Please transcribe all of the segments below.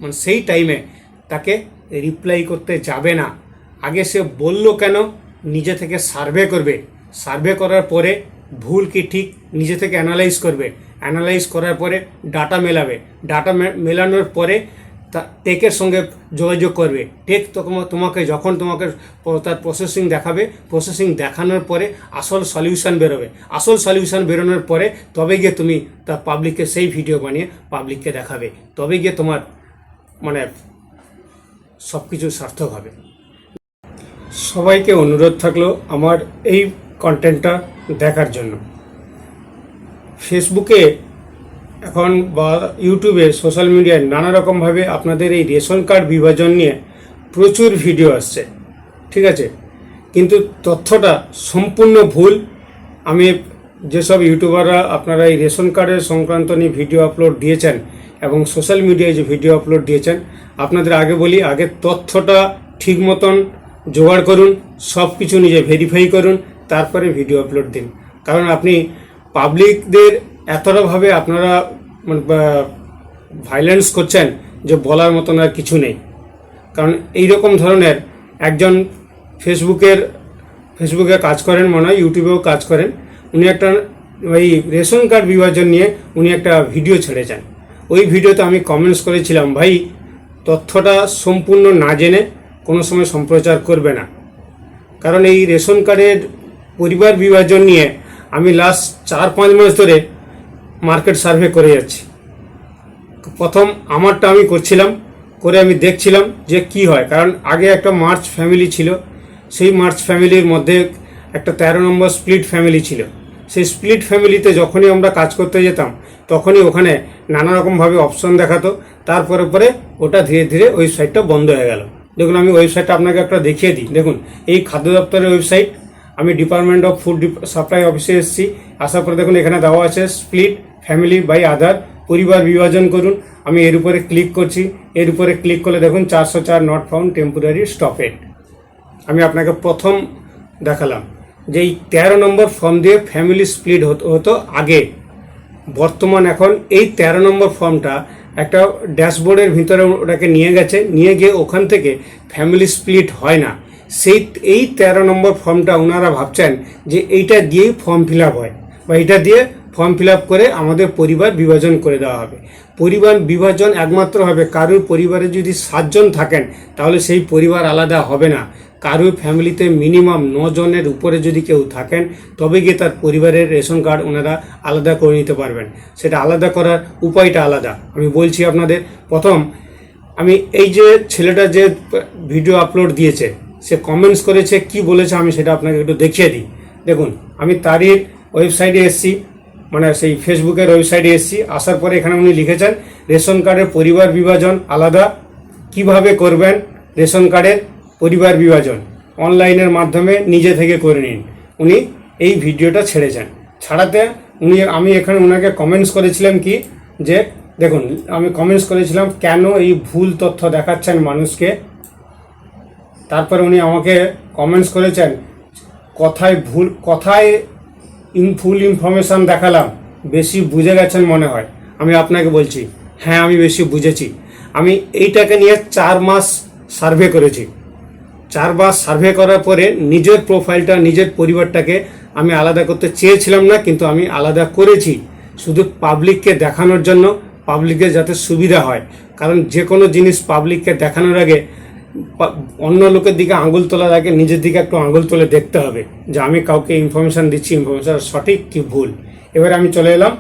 মানে সেই টাইমে তাকে রিপ্লাই করতে যাবে না। আগে সে বললো কেন, নিজে থেকে সার্ভে করবে, সার্ভে করার পরে ভুল কি ঠিক নিজে থেকে অ্যানালাইজ করবে, অ্যানালাইজ করার পরে ডাটা মেলাবে, ডাটা মেলানোর পরে টেকের সঙ্গে যোগাযোগ করবে। টেক তোমাকে যখন তোমাকে তার প্রসেসিং দেখাবে, প্রসেসিং দেখানোর পরে আসল সলিউশন বেরোবে, আসল সলিউশন বেরোনোর পরে তবে গিয়ে তুমি তার পাবলিককে সেই ভিডিও বানিয়ে পাবলিককে দেখাবে, তবে গিয়ে তোমার মানে সব কিছু সার্থক হবে। সবাইকে অনুরোধ থাকলো আমার এই কন্টেন্টটা দেখার জন্য। ফেসবুকে এখন বা ইউটিউবে, সোশ্যাল মিডিয়ায় নানা রকমভাবে আপনাদের এই রেশন কার্ড বিভাজন নিয়ে প্রচুর ভিডিও আসছে, ঠিক আছে, কিন্তু তথ্যটা সম্পূর্ণ ভুল। আমি যেসব ইউটিউবাররা আপনারা এই রেশন কার্ডের সংক্রান্ত নিয়ে ভিডিও আপলোড দিয়েছেন এবং সোশ্যাল মিডিয়ায় যে ভিডিও আপলোড দিয়েছেন, আপনাদের আগে বলি, আগে তথ্যটা ঠিক মতন জোগাড় করুন, সব কিছু নিজে ভেরিফাই করুন, তারপরে ভিডিও আপলোড দিন। কারণ আপনি পাবলিকদের এতটাভাবে আপনারা মানে ভাইলেন্স করছেন যে বলার মতন আর কিছু নেই। কারণ এই রকম ধরনের একজন ফেসবুকে কাজ করেন, মনে হয় ইউটিউবেও কাজ করেন, উনি একটা ওই রেশন কার্ড বিভাজন নিয়ে উনি একটা ভিডিও ছেড়েছেন। ওই ভিডিওতে আমি কমেন্টস করেছিলাম, ভাই তথ্যটা সম্পূর্ণ না জেনে কোনো সময় সম্প্রচার করবে না। কারণ এই রেশন কার্ডের পরিবার বিভাজন নিয়ে আমি লাস্ট 4-5 মাস ধরে মার্কেট সার্ভে করে যাচ্ছি। প্রথম আমারটা আমি করছিলাম, করে আমি দেখছিলাম যে কি হয়। কারণ আগে একটা মার্চ ফ্যামিলি ছিল, সেই মার্চ ফ্যামিলির মধ্যে একটা 13 নম্বর স্প্লিট ফ্যামিলি ছিল। সেই স্প্লিট ফ্যামিলিতে যখনই আমরা কাজ করতে যেতাম তখনই ওখানে নানা রকমভাবে অপশন দেখাতো। তারপরে ওটা ধীরে ধীরে ওয়েবসাইটটা বন্ধ হয়ে গেল। দেখুন, আমি ওয়েবসাইটটা আপনাকে একটা দেখিয়ে দিই। দেখুন, এই খাদ্য দপ্তরের ওয়েবসাইট। আমি ডিপার্টমেন্ট অফ ফুড সাপ্লাই অফিসে এসেছি, আসার পরে দেখুন এখানে দেওয়া আছে স্প্লিট ফ্যামিলি বাই আধার, পরিবার বিভাজন করুন। আমি এর উপরে ক্লিক করছি, এর উপরে ক্লিক করলে দেখুন 404 নট ফাউন্ড, টেম্পোরারি স্টপেড। আমি আপনাকে প্রথম দেখালাম যে এই 13 নম্বর ফর্ম দিয়ে ফ্যামিলি স্প্লিট হতো আগে। বর্তমান এখন এই 13 নম্বর ফর্মটা একটা ড্যাশবোর্ডের ভিতরে ওটাকে নিয়ে গেছে, নিয়ে গিয়ে ওখান থেকে ফ্যামিলি স্প্লিট হয় না। এই 13 নম্বর ফর্মটা ওনারা ভাবছেন যে এইটা দিয়েই ফর্ম ফিল আপ হয়, বা এটা দিয়ে ফর্ম ফিল আপ করে আমাদের পরিবার বিভাজন করে দেওয়া হবে। পরিবার বিভাজন একমাত্র হবে কারুর পরিবারে যদি 7 জন থাকেন তাহলে সেই পরিবার আলাদা হবে না। কারুর ফ্যামিলিতে মিনিমাম 9 জনের উপরে যদি কেউ থাকেন তবে গিয়ে তার পরিবারের রেশন কার্ড ওনারা আলাদা করে নিতে পারবেন। সেটা আলাদা করার উপায়টা আলাদা। আমি বলছি আপনাদের, প্রথম আমি এই যে ছেলেটা যে ভিডিও আপলোড দিয়েছে সে কমেন্টস করেছে, কি বলেছে আমি সেটা আপনাকে একটু দেখিয়ে দিই। দেখুন, আমি তারই ওয়েবসাইটে এসেছি, মানে সেই ফেসবুকের ওয়েবসাইটে এসেছি। আসার পরে এখানে উনি লিখেছেন রেশন কার্ডের পরিবার বিভাজন আলাদা কিভাবে করবেন। রেশন কার্ডের পরিবার বিভাজন অনলাইনের মাধ্যমে নিজে থেকে করে নিন। উনি এই ভিডিওটা ছেড়েছেন। ছাড়াতে আমি এখানে ওনাকে কমেন্টস করেছিলাম কি যে দেখুন, আমি কমেন্টস করেছিলাম কেন এই ভুল তথ্য দেখাচ্ছেন মানুষকে। তারপরে উনি আমাকে কমেন্টস করেছেন কথায় ফুল ইনফরমেশান দেখালাম, বেশি বুঝে গেছেন মনে হয়। আমি আপনাকে বলছি, হ্যাঁ আমি বেশি বুঝেছি। আমি এইটাকে নিয়ে 4 মাস সার্ভে করেছি। 4 মাস সার্ভে করার পরে নিজের প্রোফাইলটা, নিজের পরিবারটাকে আমি আলাদা করতে চেয়েছিলাম না, কিন্তু আমি আলাদা করেছি শুধু পাবলিককে দেখানোর জন্য, পাবলিকের যাতে সুবিধা হয়। কারণ যে কোনো জিনিস পাবলিককে দেখানোর আগে অন্য লোকের দিকে আঙুল তোলার আগে নিজের দিকে একটু আঙুল তুলে দেখতে হবে যে আমি কাউকে ইনফরমেশান দিচ্ছি, ইনফরমেশান সঠিক কি ভুল। এবারে আমি চলে এলাম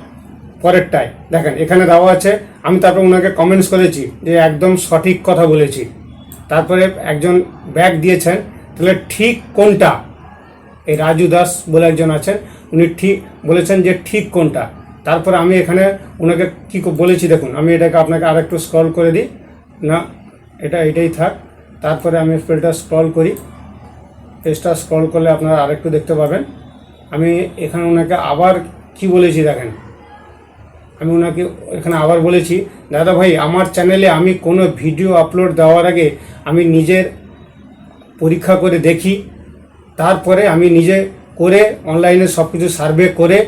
পরেরটায়। দেখেন এখানে দেওয়া আছে, আমি তারপর ওনাকে কমেন্টস করেছি যে একদম সঠিক কথা বলেছি। তারপরে একজন ব্যাগ দিয়েছেন, তাহলে ঠিক কোনটা, এই রাজু দাস বলে একজন আছেন, উনি ঠিক বলেছেন যে ঠিক কোনটা। তারপরে আমি এখানে ওনাকে কী বলেছি দেখুন, আমি এটাকে আপনাকে আরেকটু স্ক্রল করে দিই, না এটাই থাক। তারপরে আমি পেজটা স্ক্রল করি, পেজটা স্ক্রল করলে আপনারা আরেকটু দেখতে পাবেন। আমি এখানে ওনাকে আবার কি বলেছি দেখেন, আমি ওনাকে এখানে আবার বলেছি, দাদা ভাই আমার চ্যানেলে আমি কোনো ভিডিও আপলোড দেওয়ার আগে আমি নিজের পরীক্ষা করে দেখি, তারপরে আমি নিজে করে অনলাইনে সব কিছু সার্ভে করে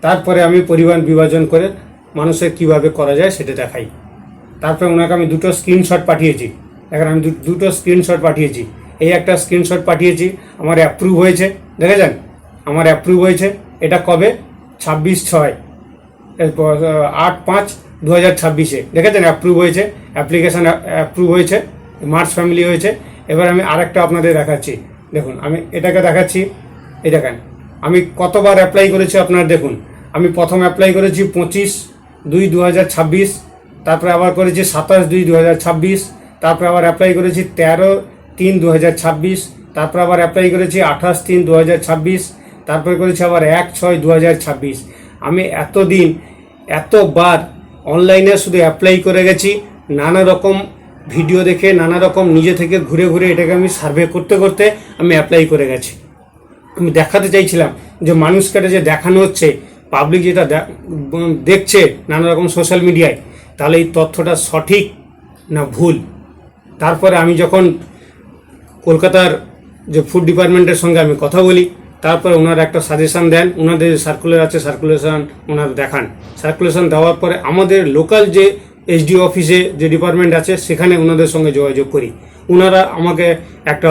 তারপরে আমি পরিবার বিভাজন করে মানুষের কিভাবে করা যায় সেটা দেখাই। তারপরে ওনাকে আমি দুটো স্ক্রিনশট পাঠিয়েছি। এখন আমি দুটো স্ক্রিনশট পাঠিয়েছি। এই একটা স্ক্রিনশট পাঠিয়েছি, আমার অ্যাপ্রুভ হয়েছে, দেখেছেন আমার অ্যাপ্রুভ হয়েছে। এটা কবে? 26/6 8/5/2026 দেখেছেন অ্যাপ্রুভ হয়েছে, অ্যাপ্লিকেশান অ্যাপ্রুভ হয়েছে, মার্চ ফ্যামিলি হয়েছে। এবার আমি আরেকটা আপনাদের দেখাচ্ছি, দেখুন আমি এটাকে দেখাচ্ছি। এই দেখেন আমি কতবার অ্যাপ্লাই করেছি আপনারা দেখুন। আমি প্রথম অ্যাপ্লাই করেছি 25/2/2026, তারপরে আবার করেছি 27/2/2026, তারপরে আবার অ্যাপ্লাই করেছি 13/3/2026, তারপরে আবার অ্যাপ্লাই করেছি 28/3/2026, তারপরে করেছি আবার 1/6/2026। আমি এতদিন এতবার অনলাইনে শুধু অ্যাপ্লাই করে গেছি, নানা রকম ভিডিও দেখে, নানা রকম নিজে থেকে ঘুরে ঘুরে এটাকে আমি সার্ভে করতে করতে আমি অ্যাপ্লাই করে গেছি। আমি দেখাতে চাইছিলাম যে মানুষকে এটা যে দেখানো হচ্ছে, পাবলিক যেটা দেখছে নানা রকম সোশ্যাল মিডিয়ায়, তাহলে এই তথ্যটা সঠিক না ভুল। তারপরে আমি যখন কলকাতার যে ফুড ডিপার্টমেন্টের সঙ্গে আমি কথা বলি, তারপরে ওনারা একটা সাজেশান দেন, ওনাদের সার্কুলার আছে, সার্কুলেশন ওনারা দেখান। সার্কুলেশন দেওয়ার পরে আমাদের লোকাল যে এসডিও অফিসে যে ডিপার্টমেন্ট আছে সেখানে ওনাদের সঙ্গে যোগাযোগ করি। ওনারা আমাকে একটা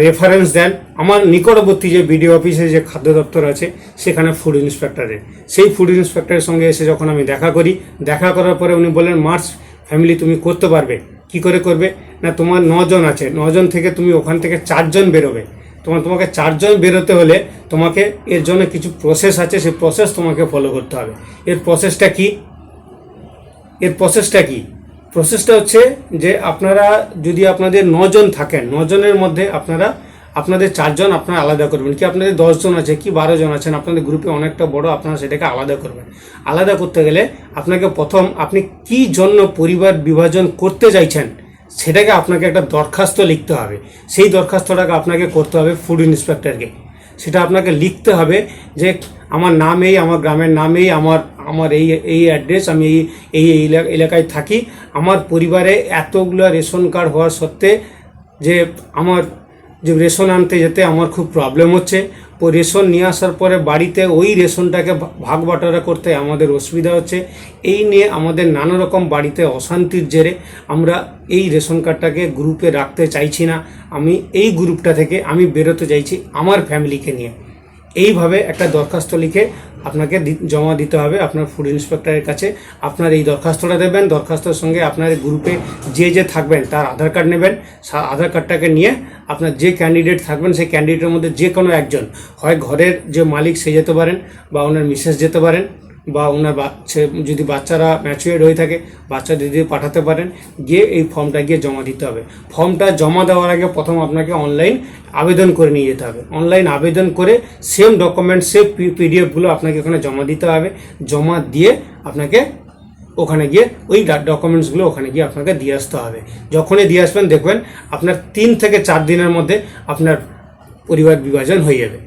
রেফারেন্স দেন আমার নিকটবর্তী যে বিডিও অফিসে যে খাদ্য দপ্তর আছে সেখানে ফুড ইন্সপেক্টরের। সেই ফুড ইন্সপেক্টরের সঙ্গে এসে যখন আমি দেখা করি, দেখা করার পরে উনি বললেন মার্চ ফ্যামিলি তুমি করতে পারবে। কি করে করবে না, তোমার 9 জন আছে, 9 জন থেকে তুমি ওখান থেকে 4 জন বেরোবে। তোমাকে 4 জন বেরোতে হলে তোমাকে এর জন্য কিছু প্রসেস আছে, সেই প্রসেস তোমাকে ফলো করতে হবে। এর প্রসেসটা কি? প্রসেসটা হচ্ছে যে আপনারা যদি আপনাদের 9 জন থাকেন, 9 জনের মধ্যে আপনাদের 4 জন আপনারা আলাদা করবেন। কি আপনাদের 10 জন আছে কি 12 জন আছেন, আপনাদের গ্রুপে অনেকটা বড়, আপনারা সেটাকে আলাদা করবেন। আলাদা করতে গেলে আপনাকে প্রথম আপনি কি জন্য পরিবার বিভাজন করতে চাইছেন সেটাকে আপনাকে একটা দরখাস্ত লিখতে হবে। সেই দরখাস্তটাকে আপনাকে করতে হবে ফুড ইন্সপেক্টরকে। সেটা আপনাকে লিখতে হবে যে আমার নাম এই, আমার গ্রামের নাম এই, আমার এই অ্যাড্রেস, আমি এই এলাকায় থাকি, আমার পরিবারে এতগুলো রেশন কার্ড হওয়ার সত্ত্বে যে আমার যে রেশন আনতে যেতে আমার খুব প্রবলেম হচ্ছে, ওই রেশন নিয়ে আসার পরে বাড়িতে ওই রেশনটাকে ভাগ বাটোয়ারা করতে আমাদের অসুবিধা হচ্ছে। এই নিয়ে আমাদের নানা রকম বাড়িতে অশান্তির জেরে আমরা এই রেশন কার্ডটাকে গ্রুপে রাখতে চাইছি না, আমি এই গ্রুপটা থেকে আমি বেরোতে চাইছি আমার ফ্যামিলিকে নিয়ে। এইভাবে একটা দরখাস্ত লিখে আপনাকে জমা দিতে হবে আপনার ফুড ইন্সপেক্টরের কাছে। আপনার এই দরখাস্তটা দেবেন, দরখাস্তর সঙ্গে আপনার গ্রুপে যে থাকবেন তার আধার কার্ড নেবেন। আধার কার্ডটাকে নিয়ে আপনার যে ক্যান্ডিডেট থাকবেন সেই ক্যান্ডিডেটের মধ্যে যে কোনো একজন, হয় ঘরের যে মালিক সে যেতে পারেন, বা ওনার মিসেস যেতে পারেন, বা ওনার যদি বাচ্চারা ম্যাচুয়ার্ড হয়ে থাকে বাচ্চা দিদি পাঠাতে পারেন। গিয়ে এই ফর্মটা গিয়ে জমা দিতে হবে। ফর্মটা জমা দেওয়ার আগে প্রথম আপনাকে অনলাইন আবেদন করে নিয়ে যেতে হবে। অনলাইন আবেদন করে সেম ডকুমেন্ট, সেম পিডিএফগুলো আপনাকে ওখানে জমা দিতে হবে। জমা দিয়ে আপনাকে ওখানে গিয়ে ওই ডকুমেন্টসগুলো ওখানে গিয়ে আপনাকে দিয়ে আসতে হবে। যখনই দিয়ে আসবেন দেখবেন আপনার 3 থেকে 4 দিনের মধ্যে আপনার পরিবার বিভাজন হয়ে যাবে।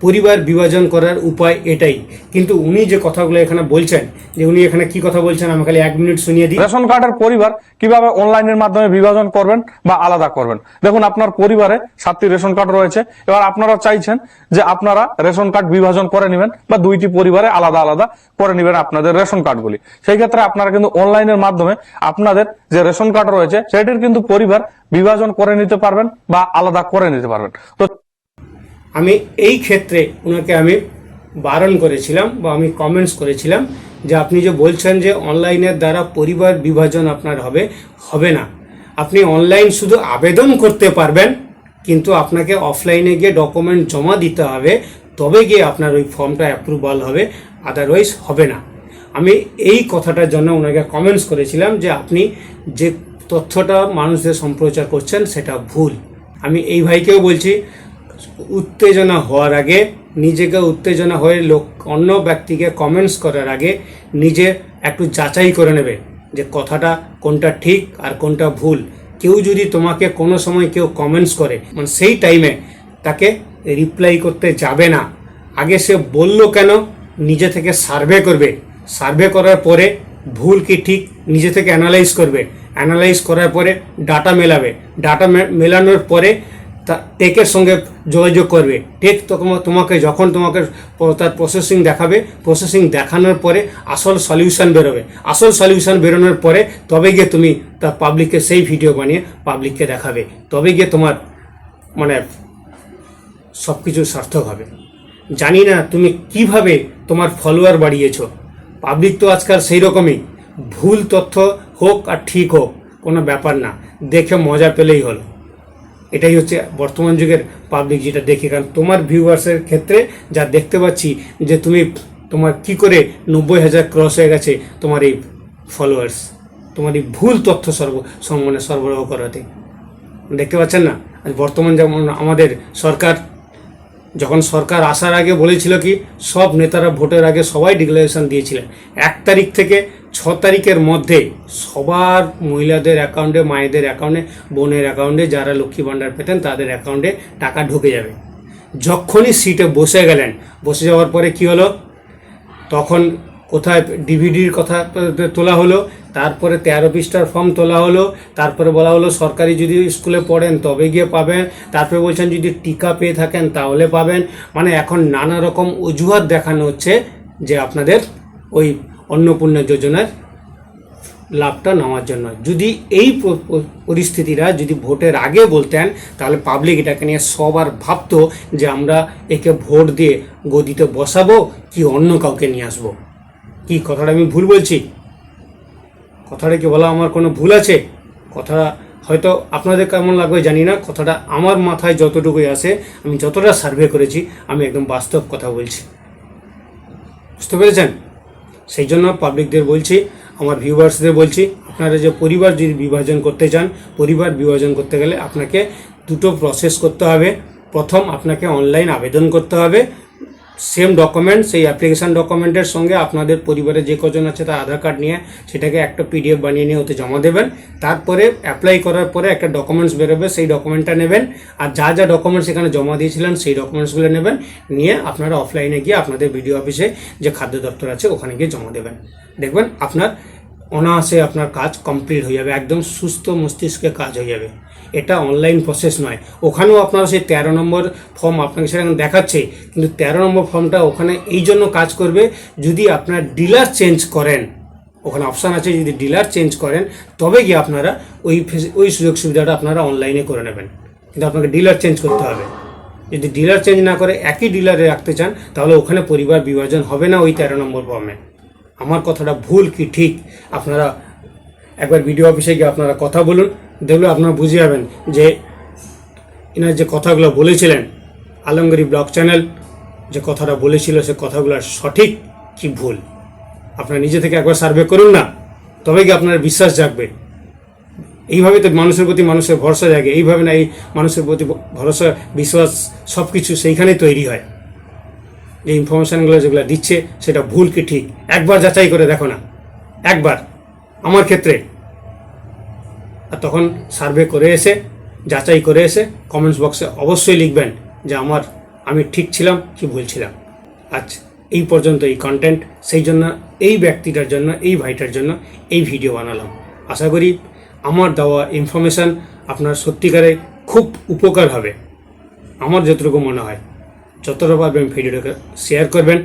পরিবার বিভাজন করার উপায় এটাই। কিন্তু উনি যে কথাগুলো এখানে বলছেন, যে উনি এখানে কি কথা বলছেন আমি খালি 1 মিনিট শুনিয়ে দিই। রেশন কার্ডের পরিবার কিভাবে অনলাইনের মাধ্যমে বিভাজন করবেন বা আলাদা করবেন। দেখুন আপনার পরিবারে 7টি রেশন কার্ড রয়েছে। এবার আপনারা চাইছেন যে আপনারা রেশন কার্ড বিভাজন করে নেবেন বা 2টি পরিবারে আলাদা আলাদা করে নেবেন আপনাদের রেশন কার্ডগুলি। সেই ক্ষেত্রে আপনারা কিন্তু অনলাইনের মাধ্যমে আপনাদের যে রেশন কার্ড রয়েছে সেটির কিন্তু পরিবার বিভাজন করে নিতে পারবেন বা আলাদা করে নিতে পারবেন। তো আমি এই ক্ষেত্রে ওনাকে আমি বারণ করেছিলাম বা আমি কমেন্টস করেছিলাম যে আপনি যে বলছেন যে অনলাইনের দ্বারা পরিবার বিভাজন আপনার হবে না। আপনি অনলাইন শুধু আবেদন করতে পারবেন, কিন্তু আপনাকে অফলাইনে গিয়ে ডকুমেন্ট জমা দিতে হবে, তবে গিয়ে আপনার ওই ফর্মটা অ্যাপ্রুভাল হবে, আদারওয়াইজ হবে না। আমি এই কথাটার জন্য ওনাকে কমেন্টস করেছিলাম যে আপনি যে তথ্যটা মানুষদের সম্প্রচার করছেন সেটা ভুল। আমি এই ভাইকেও বলছি, উত্তেজনা হওয়ার আগে, নিজেকে উত্তেজনা হয়ে অন্য ব্যক্তিকে কমেন্টস করার আগে নিজে একটু যাচাই করে নেবে যে কথাটা কোনটা ঠিক আর কোনটা ভুল। কেউ যদি তোমাকে কোনো সময় কেউ কমেন্টস করে, মানে সেই টাইমে তাকে রিপ্লাই করতে যাবে না। আগে সে বলল কেন নিজে থেকে সার্ভে করবে, সার্ভে করার পরে ভুল কি ঠিক নিজে থেকে অ্যানালাইজ করবে, অ্যানালাইজ করার পরে ডাটা মেলাবে, ডাটা মেলানোর পরে টেকের সঙ্গে যোগাযোগ করবে। টেক তোমাকে যখন তোমাকে তার প্রসেসিং দেখাবে, প্রসেসিং দেখানোর পরে আসল সলিউশন বেরোবে। আসল সলিউশন বেরোনোর পরে তবে গিয়ে তুমি তার পাবলিককে সেই ভিডিও বানিয়ে পাবলিককে দেখাবে, তবে গিয়ে তোমার মানে সব কিছু সার্থক হবে। জানি না তুমি কিভাবে তোমার ফলোয়ার বাড়িয়েছো। পাবলিক তো আজকাল সেই রকমই, ভুল তথ্য হোক আর ঠিক হোক কোনো ব্যাপার না, দেখে মজা পেলেই হলো। এটাই হচ্ছে বর্তমান যুগের পাবলিক যেটা দেখে। কারণ তোমার ভিউয়ার্সের ক্ষেত্রে যা দেখতে পাচ্ছি যে তোমার কি করে 90,000 ক্রস হয়ে গেছে তোমার এই ফলোয়ার্স, তোমার এই ভুল তথ্য সরবরাহ করাতে। দেখতে পাচ্ছেন না? আজ বর্তমান যেমন আমাদের সরকার, যখন সরকার আসার আগে বলেছিল কি সব নেতারা ভোটের আগে সবাই ডিক্লারেশন দিয়েছিলেন 1 তারিখ থেকে 6 তারিখের মধ্যে সবার মহিলাদের অ্যাকাউন্টে, মায়েদের অ্যাকাউন্টে, বোনের অ্যাকাউন্টে, যারা লক্ষ্মী ভাণ্ডার পেতেন তাদের অ্যাকাউন্টে টাকা ঢুকে যাবে। যখনই সিটে বসে গেলেন, বসে যাওয়ার পরে কি হলো, তখন কোথায় ডিভিডির কথা তোলা হলো, তারপরে 13 পৃষ্ঠার ফর্ম তোলা হলো, তারপরে বলা হলো সরকারি যদি স্কুলে পড়েন তবে গিয়ে পাবেন, তারপরে বলছেন যদি টিকা পেয়ে থাকেন তাহলে পাবেন। মানে এখন নানা রকম অজুহাত দেখানো হচ্ছে যে আপনাদের ওই অন্নপূর্ণা যোজনার লাভটা নেওয়ার জন্য। যদি এই পরিস্থিতিরা যদি ভোটের আগে বলতেন তাহলে পাবলিক এটাকে নিয়ে সবার ভাবতো যে আমরা একে ভোট দিয়ে গদিতে বসাবো কি অন্য কাউকে নিয়ে আসবো। কি কথাটা আমি ভুল বলছি? কথাটা কি বলা আমার কোনো ভুল আছে? কথা হয়তো আপনাদের কেমন লাগবে জানি না, কথাটা আমার মাথায় যতটুকুই আসে, আমি যতটা সার্ভে করেছি আমি একদম বাস্তব কথা বলছি। বুঝতে পেরেছেন? সেই জন্য পাবলিকদের বলছি, আমার ভিউয়ার্সদের বলছি, আপনারা যে পরিবার যদি বিভাজন করতে চান, পরিবার বিভাজন করতে গেলে আপনাকে দুটো প্রসেস করতে হবে। প্রথম, আপনাকে অনলাইন আবেদন করতে হবে, সেম ডকুমেন্ট, সেই অ্যাপ্লিকেশান ডকুমেন্টের সঙ্গে আপনাদের পরিবারে যে কজন আছে তার আধার কার্ড নিয়ে সেটাকে একটা PDF বানিয়ে নিয়ে ওতে জমা দেবেন। তারপরে অ্যাপ্লাই করার পরে একটা ডকুমেন্টস বেরোবে, সেই ডকুমেন্টটা নেবেন। আর যা যা ডকুমেন্টস এখানে জমা দিয়েছিলেন সেই ডকুমেন্টসগুলো নেবেন, নিয়ে আপনারা অফলাইনে গিয়ে আপনাদের বিডিও অফিসে যে খাদ্য দপ্তর আছে ওখানে গিয়ে জমা দেবেন। দেখবেন আপনার অনায়াসে আপনার কাজ কমপ্লিট হয়ে যাবে, একদম সুস্থ মস্তিষ্কে কাজ হয়ে যাবে। এটা অনলাইন প্রসেস নয়। ওখানেও আপনারা সেই 13 নম্বর ফর্ম আপনাকে সেখানে দেখাচ্ছে, কিন্তু 13 নম্বর ফর্মটা ওখানে এই জন্য কাজ করবে যদি আপনার ডিলার চেঞ্জ করেন, ওখানে অপশান আছে, যদি ডিলার চেঞ্জ করেন তবে গিয়ে আপনারা ওই সুযোগ সুবিধাটা আপনারা অনলাইনে করে নেবেন। কিন্তু আপনাকে ডিলার চেঞ্জ করতে হবে। যদি ডিলার চেঞ্জ না করে একই ডিলারে রাখতে চান তাহলে ওখানে পরিবার বিভাজন হবে না ওই 13 নম্বর ফর্মে। আমার কথাটা ভুল কি ঠিক আপনারা একবার বিডিও অফিসে গিয়ে আপনারা কথা বলুন, দেখলে আপনারা বুঝে যাবেন যে এনার যে কথাগুলো বলেছিলেন, আলমগীর ব্লগ চ্যানেল যে কথাটা বলেছিল সে কথাগুলো সঠিক কি ভুল। আপনারা নিজে থেকে একবার সার্ভে করুন না, তবে কি আপনার বিশ্বাস জাগবে। এইভাবে তো মানুষের প্রতি মানুষের ভরসা জাগে, এইভাবে না এই মানুষের প্রতি ভরসা বিশ্বাস সব কিছু সেইখানেই তৈরি হয়। যে ইনফরমেশানগুলো যেগুলো দিচ্ছে সেটা ভুল কি ঠিক একবার যাচাই করে দেখো না, একবার আমার ক্ষেত্রে। আর তখন সার্ভে করে এসে যাচাই করে এসে কমেন্টস বক্সে অবশ্যই লিখবেন যে আমি ঠিক ছিলাম কি ভুল ছিলাম। আজ এই পর্যন্ত এই কন্টেন্ট, সেই জন্য এই ব্যক্তিটার জন্য, এই ভাইটার জন্য এই ভিডিও বানালাম। আশা করি আমার দেওয়া ইনফরমেশান আপনার সত্যিকারে খুব উপকার হবে, আমার যতটুকু মনে হয়। যতটা পারবেন ভিডিওটাকে শেয়ার করবেন,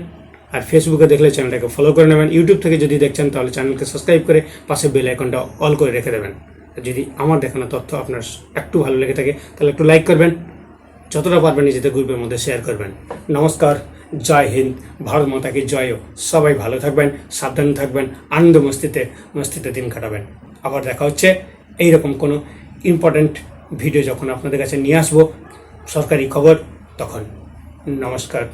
আর ফেসবুকে দেখলে চ্যানেলটাকে ফলো করে নেবেন। ইউটিউব থেকে যদি দেখছেন তাহলে চ্যানেলকে সাবস্ক্রাইব করে পাশে বেল আইকনটা অল করে রেখে দেবেন। যদি আমার দেখানো তথ্য আপনার একটু ভালো লেগে থাকে তাহলে একটু লাইক করবেন, যতটা পারবেন নিজেদের গ্রুপের মধ্যে শেয়ার করবেন। নমস্কার, জয় হিন্দ, ভারত মাতা কি জয়। সবাই ভালো থাকবেন, সাবধানে থাকবেন, আনন্দ মস্তিতে দিন কাটাবেন। আবার দেখা হচ্ছে এইরকম কোনো ইম্পর্ট্যান্ট ভিডিও যখন আপনাদের কাছে নিয়ে আসবো, সরকারি খবর, তখন। নমস্কার।